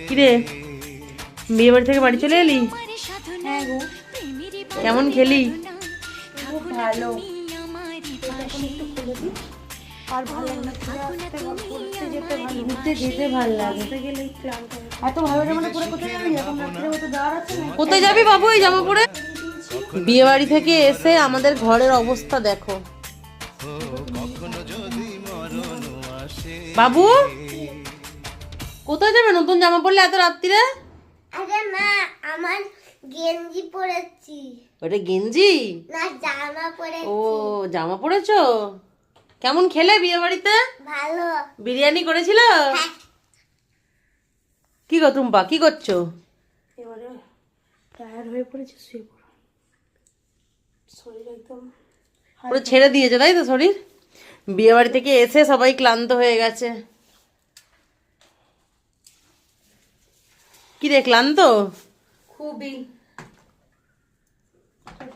কিরে, বিয়ে বাড়ি থেকে বাড়ি চলে এলি? হ্যাঁ গো, কেমন খেলি? খুব ভালো। এখন একটু খুলে দিই। আর ভালো লাগে না, ঘুরে আসতে ভালো, ঘুরতে যেতে ভালো, ঘুরতে যেতে ভালো লাগে। ঘুরতে গেলেই ক্লান্ত হয়। এত ভালো জামাটা পরে কোথায় যাবি? এখন রাত্রে মতো দাঁড় আছে না। কোথায় যাবি বাবু এই জামা পরে? বিয়ে বাড়ি থেকে এসে আমাদের ঘরের অবস্থা দেখো। বাবু কোথায় যাবে নতুন জামা পরলে এত রাত্রিরে? আরে মা, আমার গেঞ্জি পরেছি। ওটা গেঞ্জি? না, জামা পরেছি। ও, জামা পরেছো? কেমন খেলে বিয়ে বাড়িতে? ভালো। বিরিয়ানি করেছিল? হ্যাঁ। কি গো টুম্পা, কি করছো? এবারে টায়ার্ড হয়ে পড়েছে, শুয়ে পড়ো। শরীর একদম পুরো ছেড়ে দিয়েছে তাই তো শরীর? বিয়ে বাড়ি থেকে এসে সবাই ক্লান্ত হয়ে গেছে। কি রে, ক্লান্ত? খুবই